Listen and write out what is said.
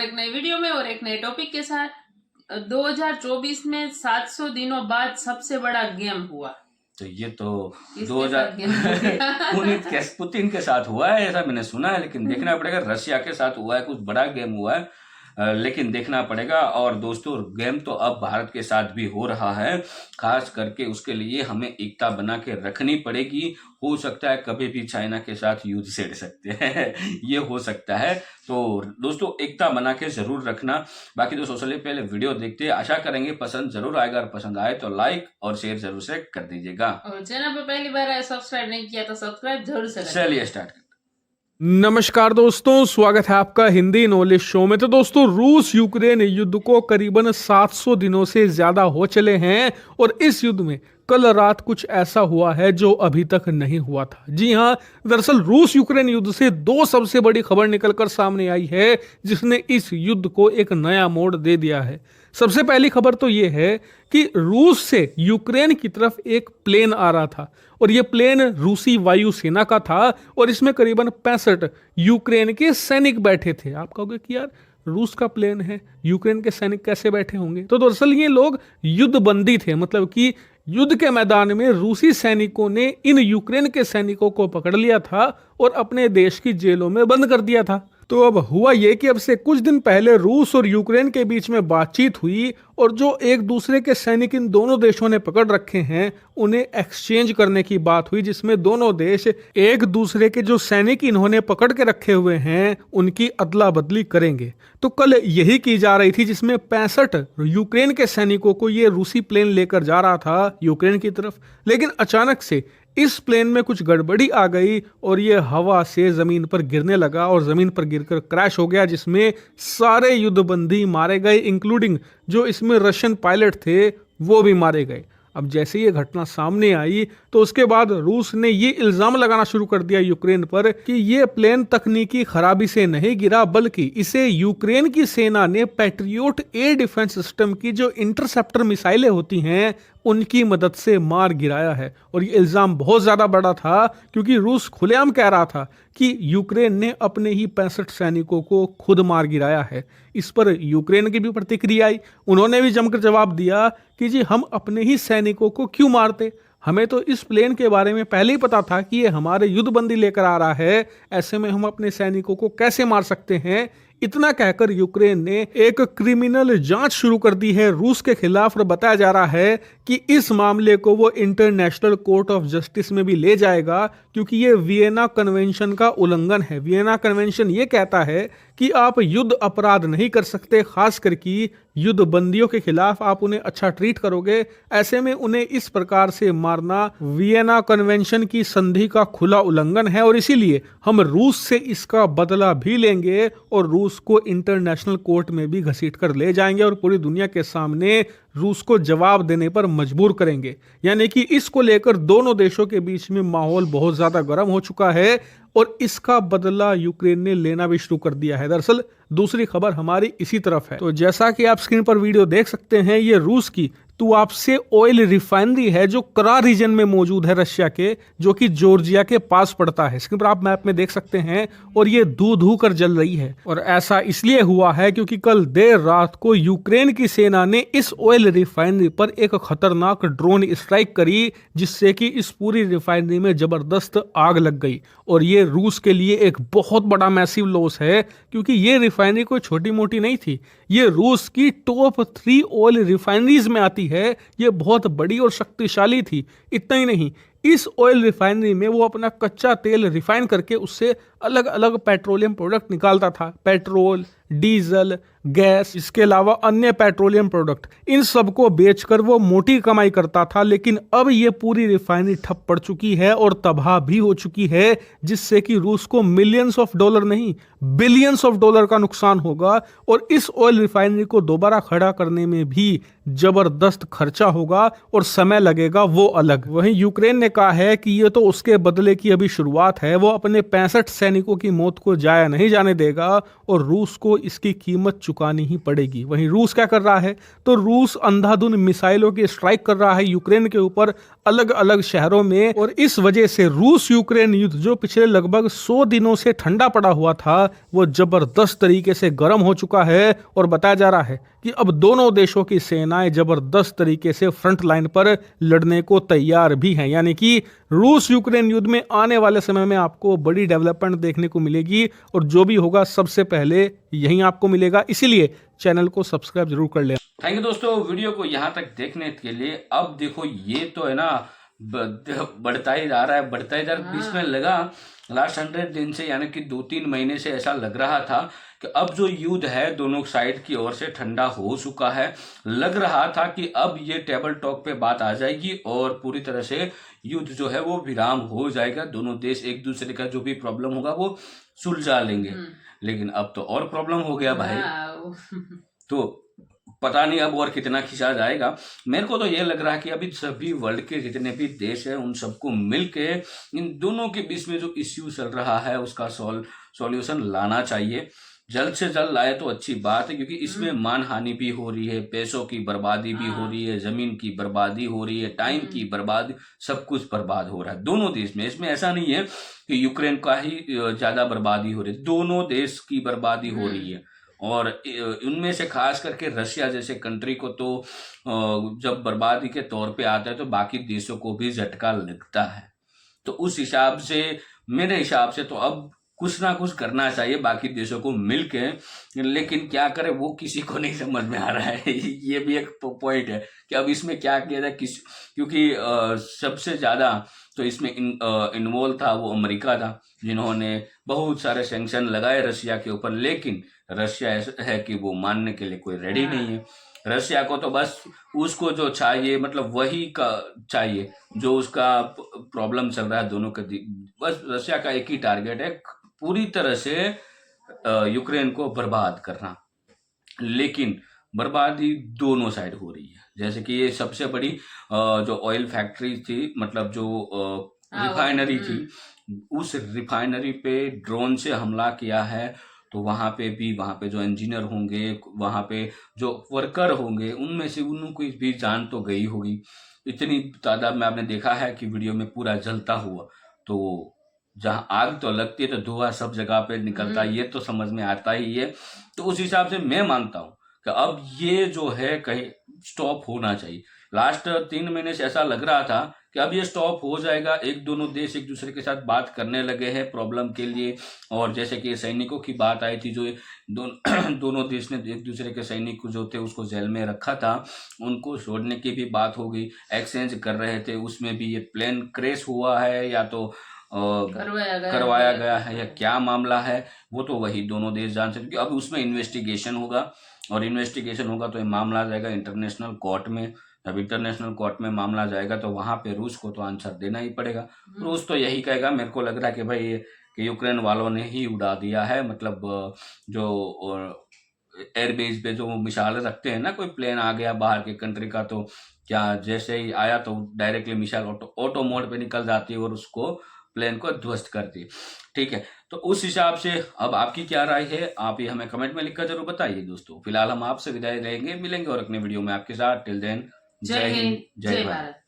और एक नई वीडियो में और एक नए टॉपिक के साथ। 2024 में 700 दिनों बाद सबसे बड़ा गेम हुआ। तो ये तो किसके साथ गेम हुआ? पुतिन के साथ हुआ है ऐसा मैंने सुना है, लेकिन देखना पड़ेगा। रशिया के साथ हुआ है, कुछ बड़ा गेम हुआ है, लेकिन देखना पड़ेगा। और दोस्तों, गेम तो अब भारत के साथ भी हो रहा है, खास करके उसके लिए हमें एकता बना के रखनी पड़ेगी। हो सकता है कभी भी चाइना के साथ युद्ध छेड़ सकते हैं ये हो सकता है। तो दोस्तों, एकता बना के जरूर रखना। बाकी दोस्तों, चलिए पहले वीडियो देखते हैं, आशा करेंगे पसंद जरूर आएगा, और पसंद आए तो लाइक और शेयर जरूर से कर दीजिएगा। और चैनल पर पहली बार आए, सब्सक्राइब नहीं किया तो सब्सक्राइब जरूर से करें। चलिए स्टार्ट। नमस्कार दोस्तों, स्वागत है आपका हिंदी नॉलेज शो में। तो दोस्तों, रूस यूक्रेन युद्ध को करीबन 700 दिनों से ज्यादा हो चले हैं और इस युद्ध में कल रात कुछ ऐसा हुआ है जो अभी तक नहीं हुआ था। जी हां, दरअसल रूस यूक्रेन युद्ध से दो सबसे बड़ी खबर निकलकर सामने आई है जिसने इस युद्ध को एक नया मोड़ दे दिया है। सबसे पहली खबर तो यह है कि रूस से यूक्रेन की तरफ एक प्लेन आ रहा था और यह प्लेन रूसी वायुसेना का था और इसमें करीबन 65 यूक्रेन के सैनिक बैठे थे। आप कहोगे कि यार, रूस का प्लेन है, यूक्रेन के सैनिक कैसे बैठे होंगे? तो दरअसल ये लोग युद्धबंदी थे, मतलब कि युद्ध के मैदान में रूसी सैनिकों ने इन यूक्रेन के सैनिकों को पकड़ लिया था और अपने देश की जेलों में बंद कर दिया था। तो अब हुआ ये कि अब से कुछ दिन पहले रूस और यूक्रेन के बीच में बातचीत हुई और जो एक दूसरे के सैनिक इन दोनों देशों ने पकड़ रखे हैं उन्हें एक्सचेंज करने की बात हुई, जिसमें दोनों देश एक दूसरे के जो सैनिक इन्होंने पकड़ के रखे हुए हैं उनकी अदला बदली करेंगे। तो कल यही की जा रही थी, जिसमें 65 यूक्रेन के सैनिकों को ये रूसी प्लेन लेकर जा रहा था यूक्रेन की तरफ। लेकिन अचानक से इस प्लेन में कुछ गड़बड़ी आ गई और ये हवा से जमीन पर गिरने लगा और जमीन पर गिरकर क्रैश हो गया, जिसमें सारे युद्धबंदी मारे गए, इंक्लूडिंग जो इसमें रशियन पायलट थे वो भी मारे गए। अब जैसे ये घटना सामने आई तो उसके बाद रूस ने ये इल्जाम लगाना शुरू कर दिया यूक्रेन पर कि ये प्लेन तकनीकी खराबी से नहीं गिरा, बल्कि इसे यूक्रेन की सेना ने पैट्रियोट एयर डिफेंस सिस्टम की जो इंटरसेप्टर मिसाइलें होती हैं उनकी मदद से मार गिराया है। और ये इल्जाम बहुत ज्यादा बड़ा था क्योंकि रूस खुलेआम कह रहा था कि यूक्रेन ने अपने ही 65 सैनिकों को खुद मार गिराया है। इस पर यूक्रेन की भी प्रतिक्रिया आई, उन्होंने भी जमकर जवाब दिया कि जी, हम अपने ही सैनिकों को क्यों मारते, हमें तो इस प्लेन के बारे में पहले ही पता था कि ये हमारे युद्धबंदी लेकर आ रहा है, ऐसे में हम अपने सैनिकों को कैसे मार सकते हैं। इतना कहकर यूक्रेन ने एक क्रिमिनल जांच शुरू कर दी है रूस के खिलाफ और बताया जा रहा है कि इस मामले को वो इंटरनेशनल कोर्ट ऑफ जस्टिस में भी ले जाएगा, क्योंकि ये वियना कन्वेंशन का उल्लंघन है। वियना कन्वेंशन ये कहता है कि आप युद्ध अपराध नहीं कर सकते, खास करके युद्ध बंदियों के खिलाफ आप उन्हें अच्छा ट्रीट करोगे, ऐसे में उन्हें इस प्रकार से मारना वियना कन्वेंशन की संधि का खुला उल्लंघन है। और इसीलिए हम रूस से इसका बदला भी लेंगे और रूस को इंटरनेशनल कोर्ट में भी घसीट कर ले जाएंगे और पूरी दुनिया के सामने रूस को जवाब देने पर मजबूर करेंगे। यानी कि इसको लेकर दोनों देशों के बीच में माहौल बहुत ज्यादा गर्म हो चुका है और इसका बदला यूक्रेन ने लेना भी शुरू कर दिया है। दरअसल दूसरी खबर हमारी इसी तरफ है। तो जैसा कि आप स्क्रीन पर वीडियो देख सकते हैं, ये रूस की तुआप्से ऑयल रिफाइनरी है जो करा रीजन में मौजूद है रशिया के, जो कि जॉर्जिया के पास पड़ता है। स्क्रीन पर आप मैप में देख सकते हैं और ये धू धू कर जल रही है। और ऐसा इसलिए हुआ है क्योंकि कल देर रात को यूक्रेन की सेना ने इस ऑयल रिफाइनरी पर एक खतरनाक ड्रोन स्ट्राइक करी, जिससे कि इस पूरी रिफाइनरी में जबरदस्त आग लग गई। और ये रूस के लिए एक बहुत बड़ा मैसिव लॉस है, क्योंकि ये रिफाइनरी कोई छोटी मोटी नहीं थी, ये रूस की टॉप 3 ऑयल रिफाइनरीज में आती है। ये बहुत बड़ी और शक्तिशाली थी। इतना ही नहीं, इस ऑयल रिफाइनरी में वो अपना कच्चा तेल रिफाइन करके उससे अलग अलग पेट्रोलियम प्रोडक्ट निकालता था, पेट्रोल, डीजल, गैस, इसके अलावा अन्य पेट्रोलियम प्रोडक्ट, इन सबको बेचकर वो मोटी कमाई करता था। लेकिन अब ये पूरी रिफाइनरी ठप पड़ चुकी है और तबाह भी हो चुकी है, जिससे कि रूस को मिलियंस ऑफ डॉलर नहीं, बिलियंस ऑफ डॉलर का नुकसान होगा। और इस ऑयल रिफाइनरी को दोबारा खड़ा करने में भी जबरदस्त खर्चा होगा और समय लगेगा, वो अलग। वहीं यूक्रेन ने कहा है कि ये तो उसके बदले की अभी शुरुआत है, वो अपने 65 सैनिकों की मौत को जाया नहीं जाने देगा और रूस को इसकी कीमत चुकानी ही पड़ेगी। वहीं रूस क्या कर रहा है, तो रूस अंधाधुंध मिसाइलों की स्ट्राइक कर रहा है यूक्रेन के ऊपर अलग अलग शहरों में, और इस वजह से रूस यूक्रेन युद्ध जो पिछले लगभग 100 दिनों से ठंडा पड़ा हुआ था वो जबरदस्त तरीके से गर्म हो चुका है। और बताया जा रहा है कि अब दोनों देशों की सेनाएं जबरदस्त तरीके से फ्रंट लाइन पर लड़ने को तैयार भी हैं। यानी कि रूस यूक्रेन युद्ध में आने वाले समय में आपको बड़ी डेवलपमेंट देखने को मिलेगी, और जो भी होगा सबसे पहले यहीं आपको मिलेगा। इसीलिए चैनल को सब्सक्राइब जरूर कर लें। थैंक यू दोस्तों वीडियो को यहाँ तक देखने के लिए। अब देखो ये तो है ना बढ़ता ही जा रहा है, बढ़ता ही जा रहा है। बीच में लगा लास्ट 100 दिन से, यानी कि 2-3 महीने से ऐसा लग रहा था कि अब जो युद्ध है दोनों साइड की ओर से ठंडा हो चुका है। लग रहा था कि अब ये टेबल टॉक पे बात आ जाएगी और पूरी तरह से युद्ध जो है वो विराम हो जाएगा। दोनों देश एक दूसरे का जो भी प्रॉब्लम होगा वो सुलझा लेंगे। लेकिन अब तो और प्रॉब्लम हो गया भाई। तो पता नहीं अब और कितना खिंचा जाएगा। मेरे को तो ये लग रहा है कि अभी सभी वर्ल्ड के जितने भी देश हैं उन सबको मिलके इन दोनों के बीच में जो इश्यू चल रहा है उसका सॉल्यूशन लाना चाहिए। जल्द से जल्द लाए तो अच्छी बात है, क्योंकि इसमें मानहानि भी हो रही है, पैसों की बर्बादी भी हो रही है, जमीन की बर्बादी हो रही है, टाइम की बर्बादी, सब कुछ बर्बाद हो रहा है दोनों देश में। इसमें ऐसा नहीं है कि यूक्रेन का ही ज्यादा बर्बादी हो रही है, दोनों देश की बर्बादी हो रही है। और उनमें से खास करके रशिया जैसे कंट्री को तो जब बर्बादी के तौर पे आता है तो बाकी देशों को भी झटका लगता है। तो उस हिसाब से मेरे हिसाब से तो अब कुछ ना कुछ करना चाहिए बाकी देशों को मिलके, लेकिन क्या करे वो किसी को नहीं समझ में आ रहा है। ये भी एक पॉइंट है कि अब इसमें क्या किया जाए, क्योंकि सबसे ज्यादा तो इसमें इन्वॉल्व था वो अमेरिका था, जिन्होंने बहुत सारे सैंक्शन लगाए रशिया के ऊपर। लेकिन रशिया ऐसा है कि वो मानने के लिए कोई रेडी नहीं है। रशिया को तो बस उसको जो चाहिए, मतलब वही का चाहिए जो उसका प्रॉब्लम चल रहा है दोनों के। बस रशिया का एक ही टारगेट है, पूरी तरह से यूक्रेन को बर्बाद करना। लेकिन बर्बादी दोनों साइड हो रही है। जैसे कि ये सबसे बड़ी जो ऑयल फैक्ट्री थी, मतलब जो रिफाइनरी थी, उस रिफाइनरी पे ड्रोन से हमला किया है। तो वहां पे जो इंजीनियर होंगे, वहां पे जो वर्कर होंगे, उनमें से उनको भी जान तो गई होगी। इतनी तादाद में आपने देखा है कि वीडियो में पूरा जलता हुआ। तो जहां आग तो लगती है तो धुआं सब जगह पे निकलता है, ये तो समझ में आता ही है। तो उस हिसाब से मैं मानता हूं कि अब ये जो है कहीं स्टॉप होना चाहिए। लास्ट 3 महीने से ऐसा लग रहा था कि अब ये स्टॉप हो जाएगा। दोनों देश एक दूसरे के साथ बात करने लगे हैं प्रॉब्लम के लिए। और जैसे कि सैनिकों की बात आई थी, जो दोनों देश ने एक दूसरे के सैनिक जो थे उसको जेल में रखा था, उनको छोड़ने की भी बात हो गई। एक्सचेंज कर रहे थे, उसमें भी ये प्लेन क्रैश हुआ है या तो करवाया गया है या क्या मामला है, वो तो वही दोनों देश जान सकते। अब उसमें इन्वेस्टिगेशन होगा, और इन्वेस्टिगेशन होगा तो ये मामला जाएगा इंटरनेशनल कोर्ट में। जब इंटरनेशनल कोर्ट में मामला जाएगा तो वहां पे रूस को तो आंसर देना ही पड़ेगा। रूस तो यही कहेगा, मेरे को लग रहा है कि भाई कि यूक्रेन वालों ने ही उड़ा दिया है। मतलब जो एयरबेस पे जो मिसाइल रखते हैं ना, कोई प्लेन आ गया बाहर के कंट्री का, तो क्या जैसे ही आया तो डायरेक्टली मिसाइल ऑटो मोड पे निकल जाती है और उसको प्लेन को ध्वस्त करती है। ठीक है, तो उस हिसाब से अब आपकी क्या राय है, आप ये हमें कमेंट में लिखकर जरूर बताइए दोस्तों। फिलहाल हम आपसे विदाई लेंगे, मिलेंगे और अगले वीडियो में आपके साथ। टिल देन, जय हिंद, जय भारत।